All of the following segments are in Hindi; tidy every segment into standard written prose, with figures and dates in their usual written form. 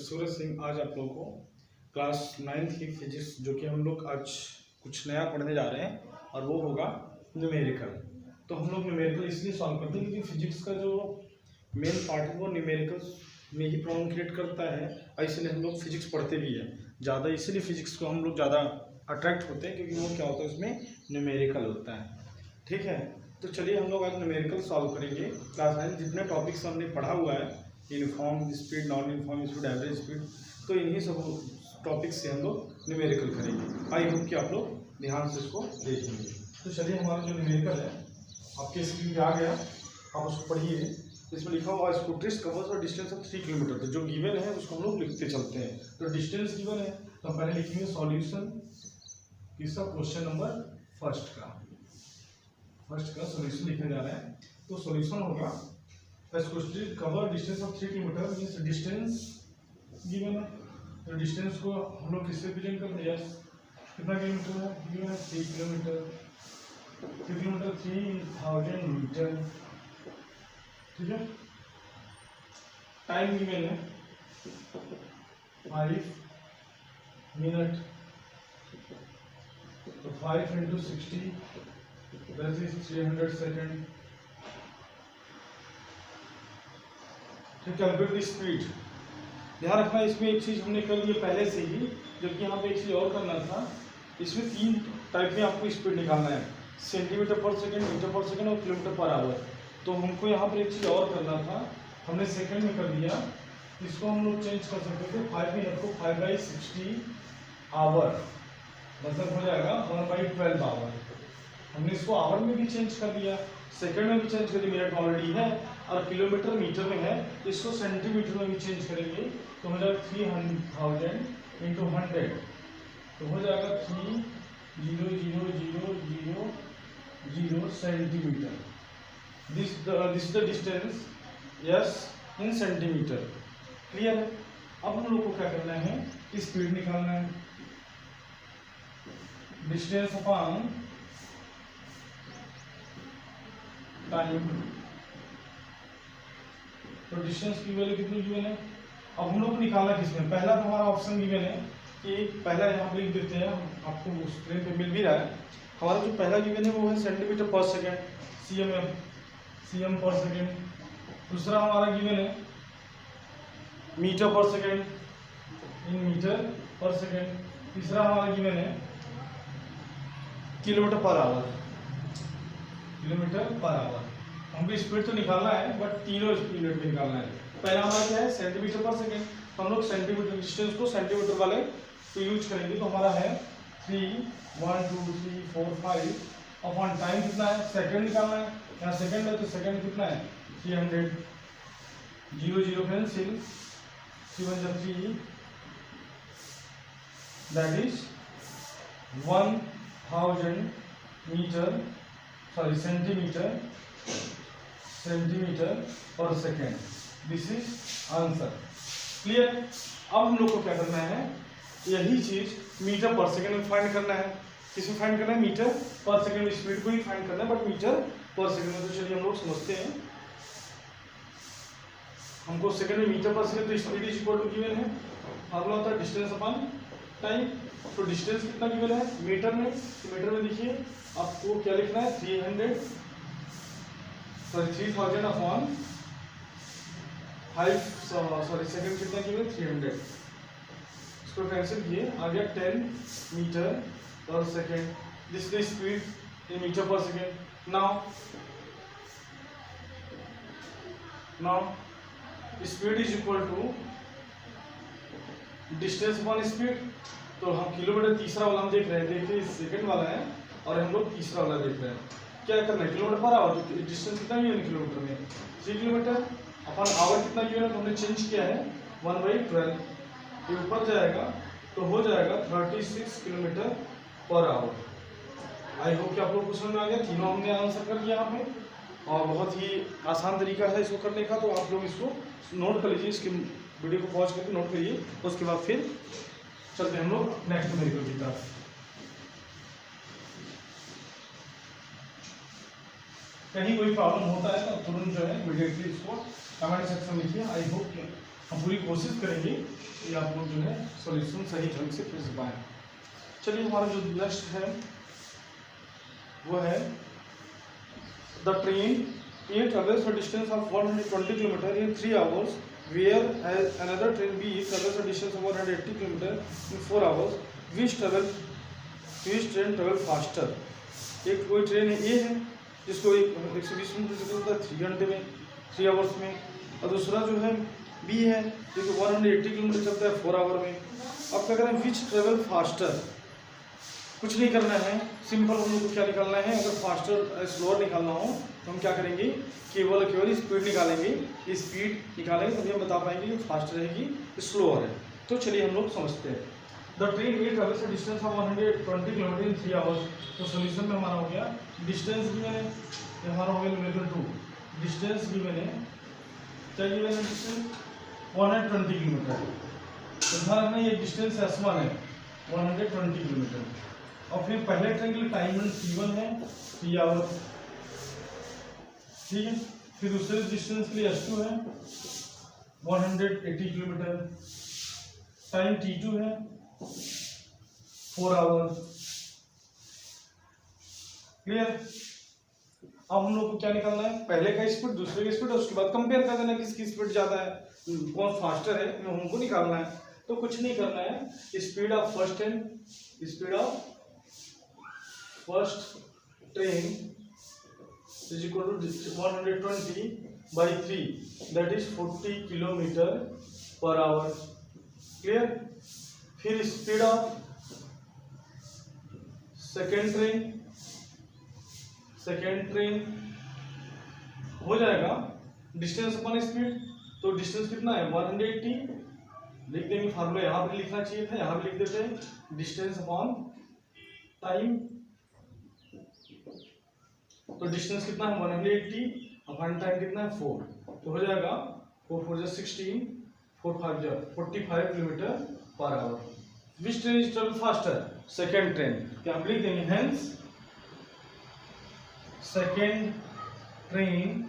सूरज सिंह आज आप लोगों को क्लास 9th की फिजिक्स जो कि हम लोग आज कुछ नया पढ़ने जा रहे हैं और वो होगा न्यूमेरिकल। तो हम लोग न्यूमेरिकल इसलिए सॉल्व करते हैं क्योंकि फिजिक्स का जो मेन पार्ट है वो न्यूमेरिकल में ही प्रॉब्लम क्रिएट करता है और इसलिए हम लोग फिजिक्स पढ़ते भी हैं ज़्यादा, इसीलिए फिजिक्स को हम लोग ज़्यादा अट्रैक्ट होते हैं क्योंकि वो क्या होता है उसमें न्यूमेरिकल होता है। ठीक है, तो चलिए हम लोग आज न्यूमेरिकल सॉल्व करेंगे। क्लास 9 जितने टॉपिक्स हमने पढ़ा हुआ है, uniform speed, non uniform speed, average speed, तो इन्हीं सब टॉपिक्स से हम लोग न्यूमेरिकल करेंगे। आई होप कि आप लोग ध्यान से इसको देखेंगे। तो चलिए हमारा जो न्यूमेरिकल है आपके स्क्रीन पे आ गया, आप उसको पढ़िए। इसमें लिखा हुआ है स्कूटरिस्ट कवर्स और डिस्टेंस ऑफ 3 किलोमीटर। तो जो गिवन है उसको हम लोग लिखते चलते हैं। तो डिस्टेंस गिवन है तो हम पहले लिखेंगे सॉल्यूशन किसका, क्वेश्चन नंबर फर्स्ट का सॉल्यूशन लिखने जा रहे हैं। तो सॉल्यूशन होगा scooterist cover distance of 3 kilometre, means distance given है। तो डिस्टेंस को हम लोग किससे रिप्रेजेंट करते हैं, कितना किलोमीटर है, गिवन है 3 किलोमीटर। 3000 मीटर। ठीक है, टाइम गिवन है 5 मिनट। तो 5 × 60 that is 300 second. Calculate the speed. ध्यान रखना इसमें एक चीज हमने कर ली पहले से ही, जबकि यहाँ पे एक चीज और करना था। इसमें 3 टाइप में आपको स्पीड निकालना है, centimetre per second, metre per second और किलोमीटर पर आवर। तो हमको यहाँ पर एक चीज और करना था, हमने सेकेंड में कर दिया। इसको हम लोग चेंज कर सकते थे 5 मिनट को 5/60 आवर, मतलब हो जाएगा 1/12 आवर। हमने इसको आवर में भी चेंज कर दिया, सेकंड में भी चेंज कर दिया, मिनट ऑलरेडी है, और किलोमीटर मीटर में है, इसको सेंटीमीटर में भी चेंज करेंगे तो हो जाएगा 3000 × 100। तो हो जाएगा 3000000 centimetre. This is the distance yes in centimetre. Clear है। अब हम लोग को क्या करना है, स्पीड निकालना है। Distance upon time. तो डिस्टेंस की वैल्यू कितनी गिवन है, अब हम लोग को निकालना किसमें, पहला तो हमारा ऑप्शन गिवन है कि पहला यहाँ पे लिख देते हैं, आपको स्क्रीन पे मिल भी रहा है। हमारा जो पहला गिवन है वो है सेंटीमीटर पर सेकेंड, सीएम पर सेकेंड। दूसरा हमारा गिवन है मीटर पर सेकेंड, इन मीटर पर सेकेंड। तीसरा हमारा गिवन है किलोमीटर पर आवर, हमको स्पीड तो निकालना है बट तीनों स्पीड में निकालना है। पहला हमारा क्या है, सेंटीमीटर पर सेकेंड। तो हम लोग सेंटीमीटर डिस्टेंस को सेंटीमीटर वाले तो यूज करेंगे। तो हमारा है 3 1 2 3 4 5 अपॉन टाइम कितना है, सेकेंड निकालना है। यहाँ सेकेंड है तो सेकेंड कितना है 300। 0 0 cancel, 3 that is 1000 metre, sorry centimetre per second. This is answer. Clear. अब हम लोग को क्या करना है, यही चीज मीटर पर सेकेंड में फाइंड करना है। किसमें फाइंड करना है, मीटर पर सेकेंड। स्पीड को ही फाइंड करना है बट मीटर पर सेकेंड में। तो चलिए हम लोग समझते हैं, हमको सेकेंड में मीटर पर सेकेंड, तो speed is equal to given है, फॉर्मूला होता है डिस्टेंस अपॉन टाइम। तो डिस्टेंस कितना गिवन है मीटर में, तो मीटर में देखिए आपको क्या लिखना है 3000 अपॉन 5, सॉरी सेकेंड कितना गिवन 300। इसको कैंसिल किए, आ गया 10 metre per second. This is speed in metre per second. Now speed is equal to distance upon speed. तो हम किलोमीटर तीसरा वाला हम देख रहे हैं, देखिए सेकंड वाला है और हम लोग तीसरा वाला देख रहे हैं। क्या करना है, किलोमीटर पर आवर। तो डिस्टेंस कितना गिवन है किलोमीटर में 3 किलोमीटर, अपन आवर कितना गिवन है तो हमने चेंज किया है 1/12। ये ऊपर जाएगा तो हो जाएगा 36 kilometre per our. I hope कि आप लोग को समझ में आ गया। तीनों हमने आंसर कर दिया यहाँ पे, और बहुत ही आसान तरीका है इसको करने का। तो आप लोग इसको नोट कर लीजिए, इसकी वीडियो को पॉज करके नोट करिए। उसके बाद फिर चलते हैं हम लोग नेक्स्ट न्यूमेरिकल की तरफ। कहीं कोई प्रॉब्लम होता है तो तुरंत जो है इमीडिएटली इसको कमेंट सेक्शन में लिखिए। आई होप हम पूरी कोशिश करेंगे कि आप लोग जो है सॉल्यूशन सही ढंग से फिर से पाएँ। चलिए हमारा जो नेक्स्ट है वो है the train A travels a distance of 120 km in 3 hours, whereas another train B travels a distance of 180 km in 4 hours. Which train travel faster? एक कोई ट्रेन ए है जिसको 120 मिनट चलता है 3 घंटे में 3 आवर्स में, और दूसरा जो है बी है जो कि 180 किलोमीटर चलता है 4 आवर में। अब क्या करें, विच ट्रेवल फास्टर, कुछ नहीं करना है, सिंपल हम लोग को क्या निकालना है, अगर फास्टर स्लोअर निकालना हो तो हम क्या करेंगे, केवल स्पीड निकालेंगे, स्पीड निकालेंगे तभी हम बता पाएंगे कि फास्ट रहेगी स्लोअर है। तो चलिए हम लोग समझते हैं। The train A travels a distance of 120 kilometre in 3 hours. तो सोल्यूशन में हमारा हो गया डिस्टेंस भी मैंने हमारा हो गया न्यूमेरिकल 2, डिस्टेंस भी मैंने क्या गिवन है, डिस्टेंस 120 किलोमीटर। तो ध्यान रखना ये डिस्टेंस S1 है 120 किलोमीटर, और फिर पहले ट्रेन के लिए टाइम T1 है 3 आवर, ठीक है। फिर दूसरे डिस्टेंस के लिए S2 है 180 किलोमीटर, टाइम T2 है 4 आवर, क्लियर। अब हम लोग को क्या निकालना है, पहले का स्पीड दूसरे का स्पीड, उसके बाद कंपेयर कर देना किसकी स्पीड ज्यादा है, कौन फास्टर है, हमको निकालना है। तो कुछ नहीं करना है, speed of first train is equal to 120 by 3, that is 40 kilometre per our, clear. फिर स्पीड ऑफ सेकेंड ट्रेन हो जाएगा डिस्टेंस अपॉन स्पीड, तो डिस्टेंस कितना है 180, लिख देंगे, फार्मूला यहाँ पे लिखना चाहिए था, यहाँ पे लिख देते हैं डिस्टेंस अपॉन टाइम। तो डिस्टेंस कितना है 180 अपॉन टाइम कितना है 4, तो हो जाएगा 4 4 16 4 5 45 kilometre per our. Which train is travel faster, second train, क्या आप लिख देंगे, hence second train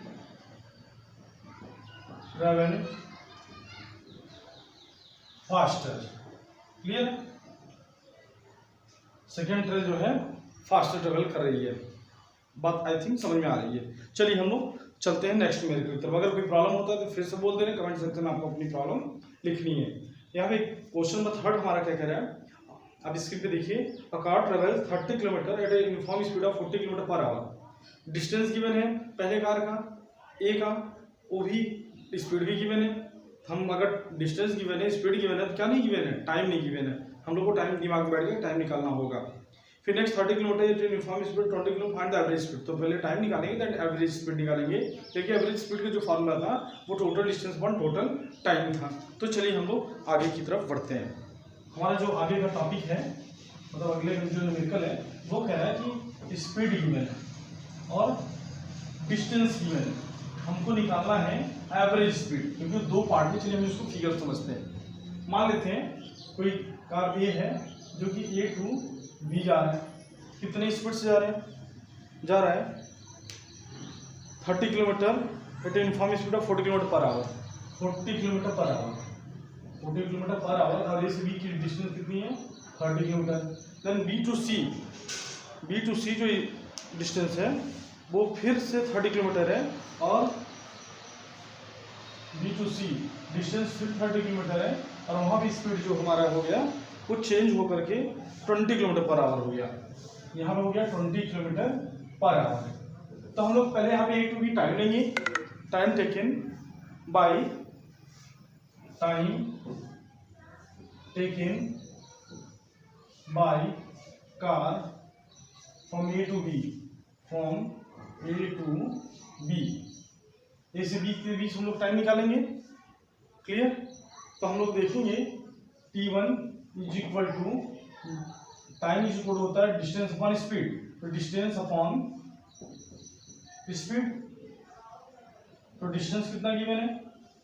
travel faster, clear. Second train जो है फास्टर ट्रेवल कर रही है, बात आई थिंक समझ में आ रही है। चलिए हम लोग चलते हैं नेक्स्ट मेरे की तरफ। अगर कोई प्रॉब्लम होता है तो फिर से बोल दे रहे, कमेंट सेक्शन में आपको अपनी प्रॉब्लम लिखनी है। यहाँ पे क्वेश्चन नंबर 3 हमारा क्या कह रहा है, आप स्क्रीन पे देखिए, a car travel 30 kilometre at a uniform speed of 40 kilometre per hour. Distance given है पहले कार का, ए का, वो भी स्पीड भी गिवन है। हम अगर डिस्टेंस गिवन है, स्पीड गिवन है, तो क्या नहीं गिवन है, टाइम नहीं गिवन है। हम लोग को टाइम दिमाग में बैठ गया, टाइम निकालना होगा। फिर next 30 kilometre uniform speed 20 kilometre, find the average speed. तो पहले टाइम निकालेंगे, देन एवरेज स्पीड निकालेंगे, क्योंकि एवरेज स्पीड का जो फार्मूला था वो total distance upon total time था। तो चलिए हम लोग आगे की तरफ बढ़ते हैं। हमारा जो आगे का टॉपिक है, मतलब अगले जो न्यूमेरिकल है, वो कह रहा है कि स्पीड गिवन है और डिस्टेंस गिवन है, हमको निकालना है एवरेज स्पीड, क्योंकि दो पार्ट में। चलिए हम इसको फिगर समझते हैं। मान लेते हैं कोई कार ए है जो कि ए टू बी जा रहा है, कितने स्पीड से जा रहा है 30 kilometre eight uniform speed of 40 kilometre per our, 40 kilometre per our, 40 kilometre per our. और ए से बी की डिस्टेंस कितनी है 30 किलोमीटर। देन बी टू सी जो डिस्टेंस है वो फिर से 30 किलोमीटर है, और बी टू सी डिस्टेंस फिर 30 किलोमीटर है, और वहाँ भी स्पीड जो हमारा हो गया वो चेंज होकर के 20 किलोमीटर पर आवर हो गया। यहाँ पे हो गया 20 किलोमीटर पर आवर। तो हम लोग पहले यहाँ पे ए टू बी टाइम लेंगे, time taken by car from A to B, A से बी के बीच हम लोग टाइम निकालेंगे, क्लियर। तो हम लोग देखेंगे T1 is equal to, time is equal होता है डिस्टेंस अपॉन स्पीड, तो डिस्टेंस अपॉन स्पीड। तो डिस्टेंस कितना गिवन है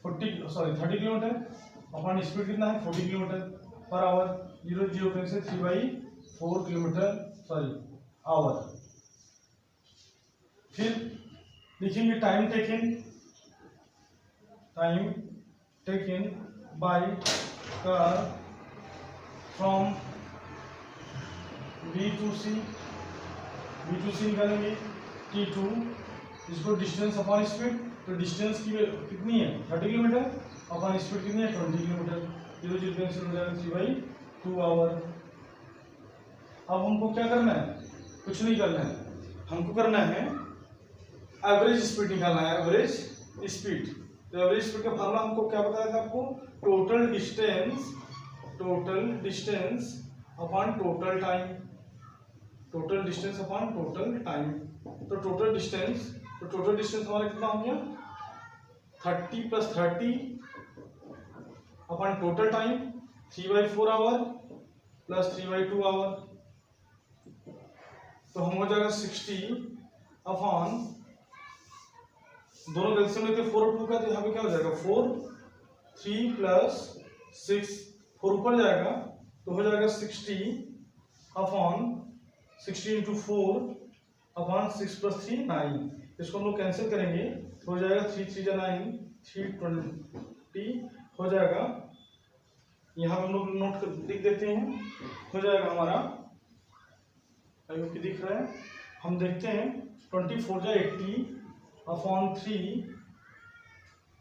30 किलोमीटर, अपॉन स्पीड कितना है 40 किलोमीटर पर आवर। 0 से 3/4 किलोमीटर आवर। फिर लिखेंगे time taken by car from B to C निकालेंगे T2 इसको डिस्टेंस अपॉन स्पीड, तो डिस्टेंस की कितनी है 30 किलोमीटर, अपॉन स्पीड कितनी है 20 किलोमीटर, ये जो कैंसिल हो जाएगा 3/2 आवर। अब हमको क्या करना है, कुछ नहीं करना है, हमको करना है एवरेज स्पीड निकालना है, एवरेज स्पीड। तो एवरेज स्पीड का फार्मूला हमको क्या बताया था आपको, total distance upon total time, total distance upon total time. तो टोटल डिस्टेंस हमारा कितना हो गया 30 + 30 upon total time 3/4 hour plus 3/2 hour, तो हम हो जाएगा 60 अपॉन, दोनों कैल्सियम लेते 4 और 2 का, तो यहाँ पे क्या हो जाएगा 4 3 + 6 4 ऊपर जाएगा तो हो जाएगा 60 अपॉन 60 × 4 अपॉन 6 + 3 9। इसको हम लोग कैंसिल करेंगे तो हो जाएगा 3 3 × 9 320 हो जाएगा। यहाँ पे हम लोग नोट कर लिख देते हैं, हो जाएगा हमारा, दिख रहा है, हम देखते हैं 24 × 80 अपॉन 3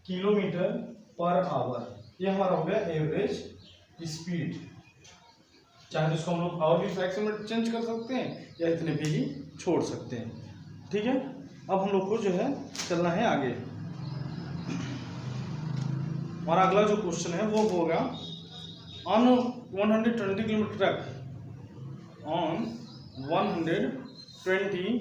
किलोमीटर पर आवर, ये हमारा हो गया एवरेज स्पीड। चाहे तो इसको हम लोग और भी फ्रैक्शन में चेंज कर सकते हैं या इतने पे ही छोड़ सकते हैं। ठीक है, अब हम लोग को जो है चलना है आगे। हमारा अगला जो क्वेश्चन है वो होगा on 120 kilometre track, on 120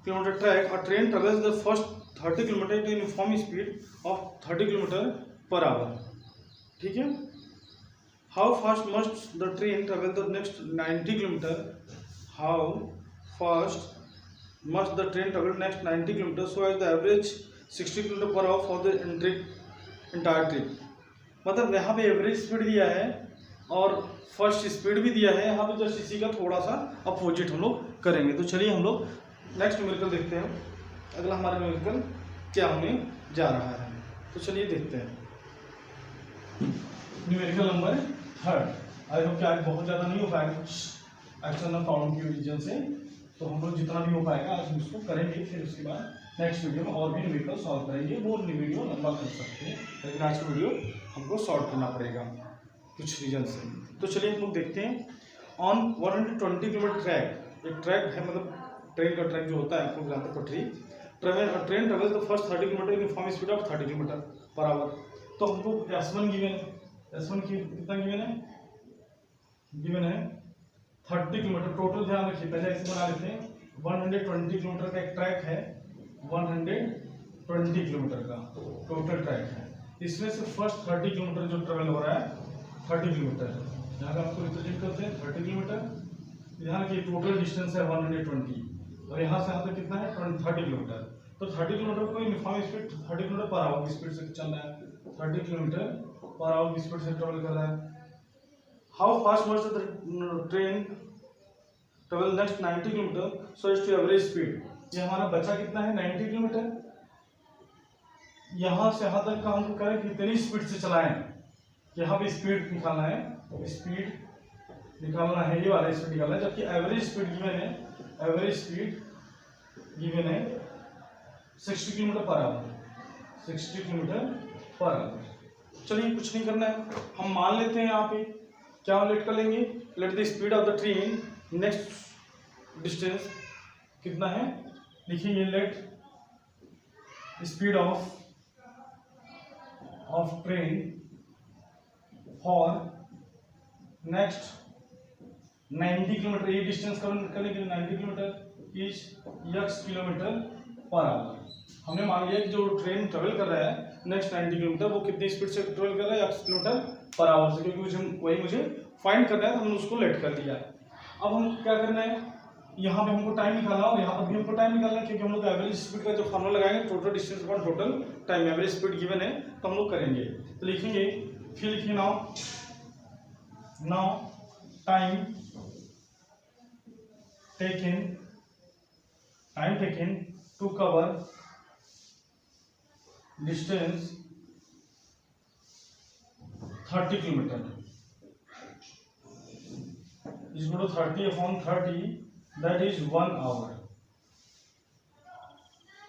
kilometre track a train travels the first 30 kilometre eight uniform speed of 30 kilometre per our. ठीक है, how fast must the train travel the next 90 kilometer, how fast must the train travel next 90 kilometer so as the average 60 km per hour for the entire trip। मतलब यहाँ पे एवरेज स्पीड दिया है और फर्स्ट स्पीड भी दिया है, यहाँ पे जस्ट इसी का थोड़ा सा अपोजिट हम लोग करेंगे। तो चलिए हम लोग नेक्स्ट न्यूमेरिकल देखते हैं, अगला हमारा न्यूमेरिकल क्या होने जा रहा है, तो चलिए देखते हैं। Numerical number 3। आई होप कि आज बहुत ज़्यादा नहीं हो पाएगा कुछ एक्सटर्नल प्रॉब्लम की रीजन से, तो हम लोग जितना भी हो पाएगा आज हम इसको करेंगे, फिर उसके बाद नेक्स्ट वीडियो में और भी न्यूमेरिकल सॉल्व करेंगे। वो वीडियो लंबा कर सकते हैं, लेकिन आज का वीडियो हमको सॉल्व करना पड़ेगा कुछ रीजन से। तो चलिए हम लोग देखते हैं, ऑन 120 किलोमीटर ट्रैक, एक ट्रैक है मतलब ट्रेन का ट्रैक जो होता है आपको जानते हैं पटरी, train travels the first 30 kilometre uniform speed of 30 kilometre per our. तो हमको S1 गिवन है, S1 की कितना गिवन है 30 किलोमीटर टोटल। ध्यान रखिए, पहले ऐसे बना लेते हैं, 120 किलोमीटर का एक ट्रैक है, 120 किलोमीटर का टोटल ट्रैक है, इसमें से फर्स्ट 30 किलोमीटर जो ट्रेवल हो रहा है 30 किलोमीटर, यहाँ का आपको रिप्रेजेंट करते हैं 30 किलोमीटर। यहाँ की टोटल डिस्टेंस है 120 और यहाँ से यहाँ तक कितना है 30 किलोमीटर। तो 30 किलोमीटर को uniform speed 30 kilometre per our की स्पीड से चल रहा है, 30 किलोमीटर पर आवर की स्पीड से ट्रेवल कर रहा है। How fast must the train travel next 90 kilometre so as to average speed. ये हमारा बचा कितना है 90 किलोमीटर, यहाँ से यहाँ तक का हमको करें कितनी स्पीड से चलाएं, यहाँ पे स्पीड निकालना है, स्पीड निकालना है, ये वाला स्पीड निकालना है, जबकि एवरेज स्पीड गिवन है, एवरेज स्पीड गिवन है 60 kilometre per our, 60 kilometre per our. चलिए कुछ नहीं करना है, हम मान लेते हैं यहाँ पे क्या लेट कर लेंगे, let the speed of the train next distance कितना है, लिखेंगे let speed of train for next 90 kilometre, ये डिस्टेंस करने के लिए 90 kilometre is x kilometre per our. हमने मान लिया कि जो ट्रेन ट्रेवल कर रहा है नेक्स्ट 90 किलोमीटर वो कितनी स्पीड से ट्रेवल कर रहा है x किलोमीटर पर आवर से, क्योंकि मुझे फाइंड करना है, तो हमने उसको लेट कर लिया। अब हम क्या करना है, यहाँ पे हमको टाइम निकालना और यहाँ पर भी हमको टाइम निकालना है, क्योंकि हम लोग एवरेज स्पीड का जो फार्मूला लगाएंगे total distance upon total time, average speed given है तो हम लोग करेंगे। तो लिखेंगे, फिर लिखिए now time taken to cover distance 30 kilometre is equal to 30/30, that is 1 hour.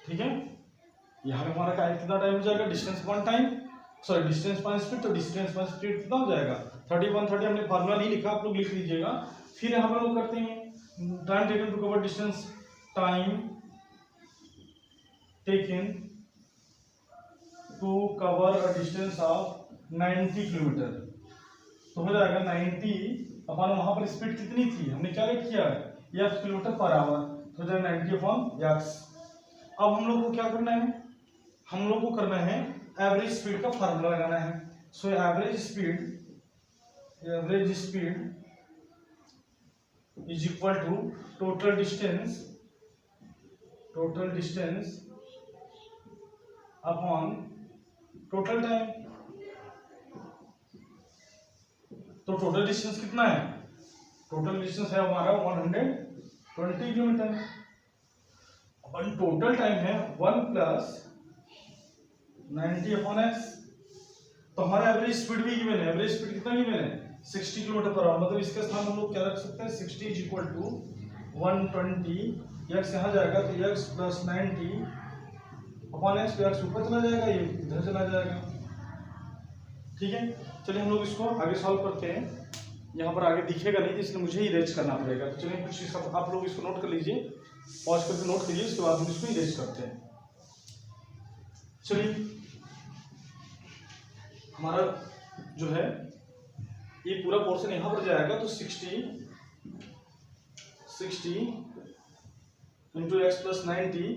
ठीक है, यहाँ पे हमारा कितना टाइम हो जाएगा, distance upon time, sorry distance upon speed, तो डिस्टेंस अपॉन स्पीड कितना हो जाएगा 30/30। हमने फार्मूला नहीं लिखा, आप लोग लिख लीजिएगा। फिर यहाँ पर हम लोग करते हैं time taken to cover distance, time taken to cover a distance of 90 kilometre, तो हो जाएगा 90 अपन, वहां पर स्पीड कितनी थी हमने क्या रेट किया है, x किलोमीटर पर आवर, तो हो जाएगा 90/x। अब हम लोग को क्या करना है, हम लोग को करना है एवरेज स्पीड का फार्मूला लगाना है। So average speed is equal to total distance upon total time. तो टोटल डिस्टेंस कितना है, टोटल डिस्टेंस है हमारा 120 किलोमीटर, अपन टोटल टाइम है 1 + 90/x। तो हमारा एवरेज स्पीड भी गिवन है, एवरेज स्पीड कितना गिवन है 60 किलोमीटर पर आवर, मतलब इसके स्थान हम लोग क्या रख सकते हैं 60 इज इक्वल टू 120, x यहाँ जाएगा तो x + 90/x, तो x ऊपर चला जाएगा, ये इधर चला जाएगा। ठीक है, चलिए हम लोग इसको आगे सॉल्व करते हैं। यहाँ पर आगे दिखेगा नहीं, इसलिए मुझे इरेज करना पड़ेगा। तो चलिए कुछ आप लोग इसको नोट कर लीजिए, पॉज करके नोट करिए, उसके बाद हम इसको इरेज करते हैं। चलिए हमारा जो है ये पूरा पोर्शन यहाँ पर जाएगा, तो 60 × x + 90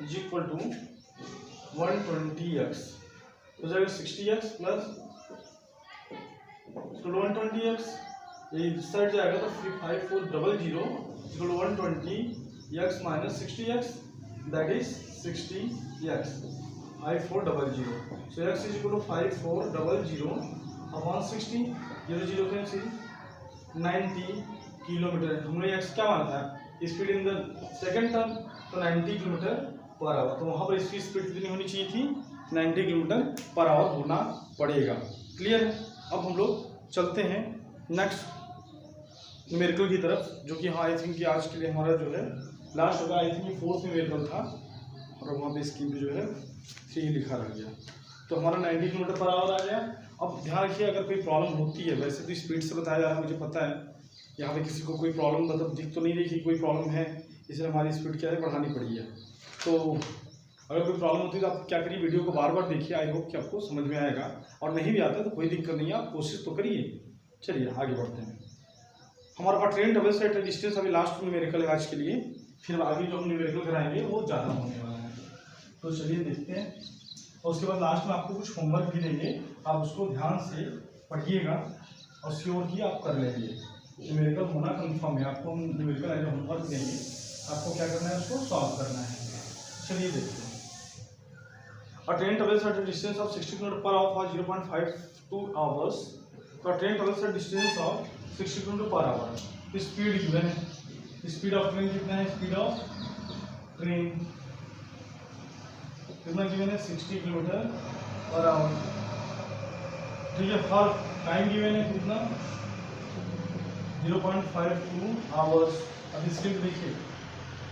is equal to 120x, हो जाएगा 60x प्लस 120x, ये इस साइड जाएगा तो 5400 equal to 120x minus 60x, that is 60x 5400। So x is equal to 5400 upon 60, 0 cancel, 90 kilometre. हमने x क्या माना था, speed in the second term, तो 90 किलोमीटर पर आवर, तो वहां पर इसकी स्पीड कितनी होनी चाहिए थी 90 किलोमीटर पर आवर होना पड़ेगा। क्लियर है। अब हम लोग चलते हैं नेक्स्ट न्यूमेरिकल की तरफ, जो कि हाँ आई थिंक कि आज के लिए हमारा जो है लास्ट होगा। आई थिंक 4th न्यूमेरिकल था और वहाँ पे स्कीम पे जो है 3 लिखा रह गया, तो हमारा 90 किलोमीटर पर आवर आ गया। अब ध्यान रखिए, अगर कोई प्रॉब्लम होती है, वैसे तो स्पीड से बताया जा रहा है, मुझे पता है यहाँ पे किसी को कोई प्रॉब्लम मतलब दिख तो नहीं रही कि कोई प्रॉब्लम है, इसलिए हमारी स्पीड क्या है बढ़ानी पड़ी है। तो अगर कोई प्रॉब्लम होती है तो आप क्या करिए, वीडियो को बार बार देखिए, आई होप कि आपको समझ में आएगा, और नहीं भी आता तो कोई दिक्कत नहीं है, आप कोशिश तो करिए। चलिए आगे बढ़ते हैं। हमारा पास ट्रेन डबल साइड डिस्टेंस अभी लास्ट न्यूमेरिकल है आज के लिए, फिर आगे जो हम न्यूमेरिकल कराएंगे वो ज़्यादा होने वाला है। तो चलिए देखते हैं, और उसके बाद लास्ट में आपको कुछ होमवर्क भी देंगे, आप उसको ध्यान से पढ़िएगा और श्योर की आप कर लेंगे। न्यूमेरिकल होना कंफर्म है, आपको न्यूमेरिकल एज होमवर्क देंगे, आपको क्या करना है, उसको सॉल्व करना है। चलिए देखते हैं। A train travels at a distance of 60 km per hour for 0.52 hours. तो train travels at distance of 60 km per hour. Speed given है, स्पीड ऑफ ट्रेन कितना है, स्पीड ऑफ ट्रेन कितना गिवन है 60 किलोमीटर पर आवर। ठीक है, फॉर टाइम गिवन है कितना 0.52 आवर्स। अब इसके देखिए,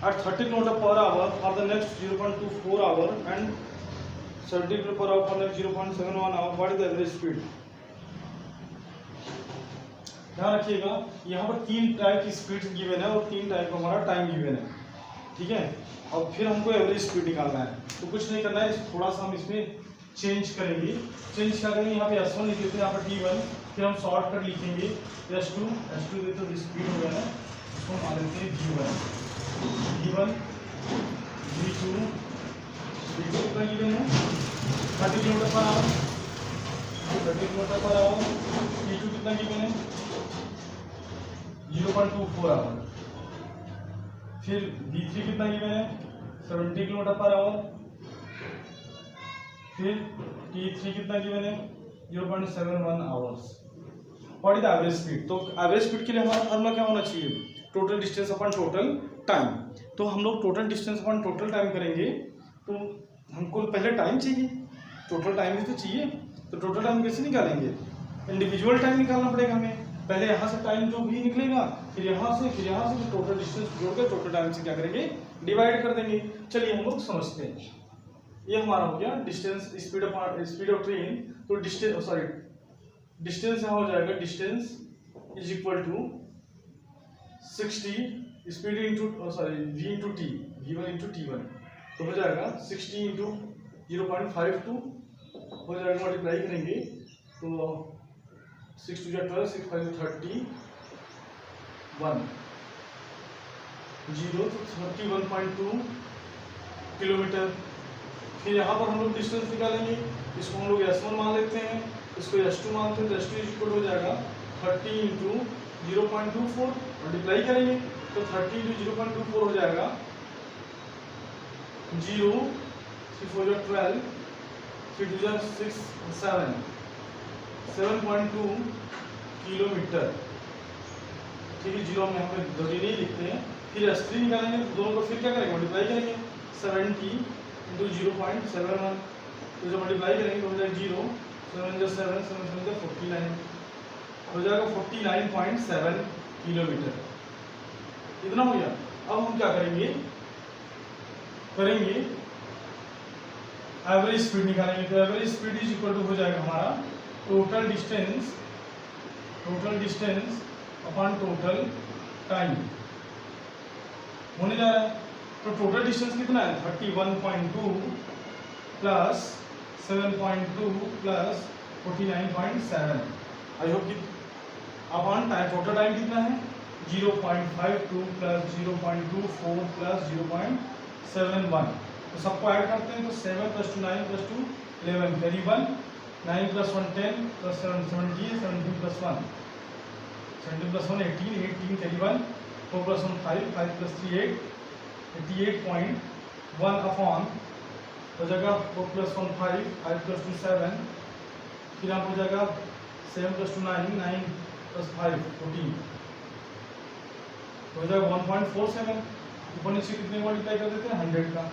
at 30 km per hour for the next 0.24 hour and 70 km per hour for next 0.71 hour, what is the average speed? ध्यान रखिएगा, यहाँ पर 3 टाइप की स्पीड गिवन है और 3 टाइप का हमारा टाइम गिवन है। ठीक है, और फिर हमको एवरेज स्पीड निकालना है, तो कुछ नहीं करना है, थोड़ा सा हम इसमें चेंज करेंगे। चेंज क्या करेंगे, यहाँ पे S1 लिख देते हैं, यहाँ पर T1, फिर हम शॉर्ट कट लिखेंगे S2 देते तो स्पीड हो गया ना, इसको हम आ देते हैं V1 V2 कितना गिवन है 30 kilometre per our, 30 kilometre per our. T2 कितना गिवन है 0.24 आवर। फिर V3 कितना गिवन है 70 किलोमीटर पर आवर। फिर T3 कितना गिवन है 0.71 hours. What is the average speed? तो एवरेज स्पीड के लिए हमारा फॉर्मूला क्या होना चाहिए, total distance upon total time. तो हम लोग total distance upon total time करेंगे, तो हमको पहले टाइम चाहिए, टोटल टाइम भी तो चाहिए। तो टोटल टाइम कैसे निकालेंगे, इंडिविजुअल टाइम निकालना पड़ेगा हमें। पहले यहाँ से टाइम जो भी निकलेगा, फिर यहाँ से फिर टोटल डिस्टेंस जोड़कर टोटल टाइम से क्या करेंगे, डिवाइड कर देंगे। चलिए हम लोग समझते हैं। ये हमारा हो गया डिस्टेंस, स्पीड ऑफ ट्रेन। तो डिस्टेंस यहाँ हो जाएगा, distance is equal to 60 speed into v into t, v1 into t1, तो हो जाएगा 60 इंटू 0.52 हो जाएगा, मल्टीप्लाई करेंगे तो 6 2 12, 6 5 30, 1 0 तो 31.2 किलोमीटर। फिर यहाँ पर हम लोग डिस्टेंस निकालेंगे, इसको हम लोग S1 मान लेते हैं, इसको S2 मानते हैं, तो S2 इक्वल हो जाएगा 30 इंटू 0.24, मल्टीप्लाई करेंगे तो 30 इंटू 0.24 हो जाएगा 0 3 4 12 3 2 6 7.2 किलोमीटर। ठीक है, जीरो हम यहाँ पे जरूरी नहीं लिखते हैं। फिर S3 निकालेंगे, दोनों को फिर क्या करेंगे, मल्टीप्लाई करेंगे 70 इंटू 0.71, तो जब मल्टीप्लाई करेंगे तो हो जाएगा 0 7 7 7 7 49 हो जाएगा 49.7 किलोमीटर। इतना हो गया। अब हम क्या करेंगे एवरेज स्पीड निकालेंगे। तो average speed is equal to हो जाएगा हमारा total distance upon total time होने जा रहा है। तो टोटल डिस्टेंस कितना है, 31.2 प्लस 7.2 प्लस 49.7। आई होप कि अपॉन टाइम, टोटल टाइम कितना है 0.52 प्लस 0.24 प्लस 0.71। तो सबको ऐड करते हैं तो 7 + 2 9 + 2 11 करीबन 9 + 1 10 + 7 17 17 + 1 17 + 1 18 18 करीबन 4 + 1 5 5 + 3 8 88.1 अपॉन हो जाएगा 4 + 1 5 5 + 2 7, फिर आप हो जाएगा 7 + 2 9 9 + 5 14 हो जाएगा 1.47। ऊपर नीचे कितने मल्टीप्लाई कर देते हैं 100 का,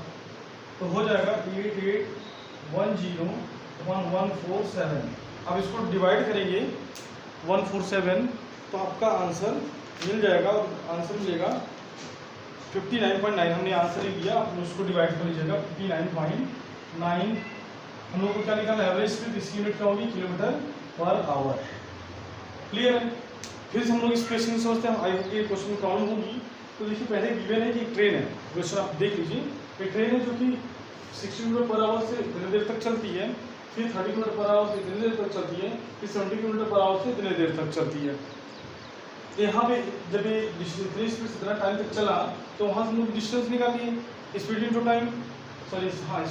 तो हो जाएगा 8810/147। अब इसको डिवाइड करेंगे 147 तो आपका आंसर मिल जाएगा, आंसर मिलेगा 59.9। हमने आंसर ही दिया, आप उसको डिवाइड कर लीजिएगा 59.9। हम लोग को क्या निकालना है, एवरेज स्पीड, इसकी यूनिट क्या होगी, किलोमीटर पर आवर। क्लियर है। फिर से हम लोग इस क्वेश्चन सोचते हैं, आई होप ये क्वेश्चन प्रॉब्लम होगी। तो देखिए पहले गिवन है कि एक ट्रेन है, क्वेश्चन आप देख लीजिए, एक ट्रेन है जो कि 60 km/h से इतनी देर तक चलती है, फिर 30 km/h से इतनी देर तक चलती है, फिर 70 km/h से इतनी देर तक चलती है। तो यहाँ पे जब ये इतनी स्पीड से इतना टाइम तक चला तो वहाँ से हम लोग डिस्टेंस निकालिए, speed into time,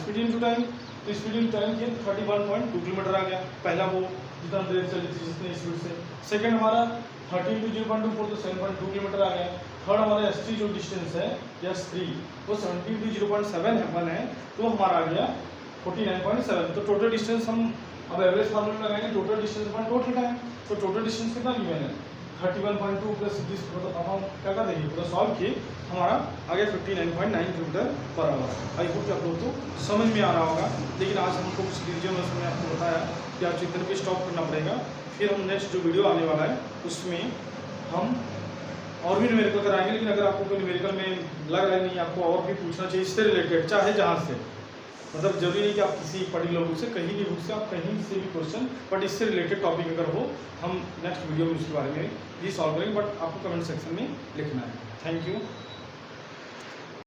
speed into time. तो स्पीड इंटू टाइम किया 31.2 किलोमीटर आ गया, पहला वो जितना देर चली थी जितने स्पीड से। सेकंड हमारा 30 × 0.24 तो 7.2 किलोमीटर आ गया। थर्ड हमारा S3 जो डिस्टेंस है S3 वो 70 × 0.7 है, तो हमारा आ गया 49.7। तो टोटल डिस्टेंस हम अब एवरेज फार्मूला लगाएंगे, total distance upon total time. तो टोटल डिस्टेंस कितना गिवन है 31.2 प्लस 30, मतलब अब हम क्या कर देंगे, पूरा सॉल्व किए, हमारा आ गया 59.9 km/h। आई होप कि आप लोगों को समझ में आ रहा होगा। लेकिन आज हमको कुछ डिवीजन में मैंने आपको बताया कि आपको इधर पे स्टॉप करना पड़ेगा। फिर हम नेक्स्ट जो वीडियो आने वाला है उसमें हम और भी न्यूमेरिकल कराएंगे। लेकिन अगर आपको कोई न्यूमेरिकल में लग रहा है नहीं, आपको और भी पूछना चाहिए इससे रिलेटेड, चाहे जहाँ से, मतलब जरूरी नहीं कि आप किसी पर्टिकुलर बुक से, कहीं भी बुक से, आप कहीं से भी क्वेश्चन, बट इससे रिलेटेड टॉपिक अगर हो, हम नेक्स्ट वीडियो में उसके बारे में भी सॉल्व करेंगे, बट आपको कमेंट सेक्शन में लिखना है। Thank you.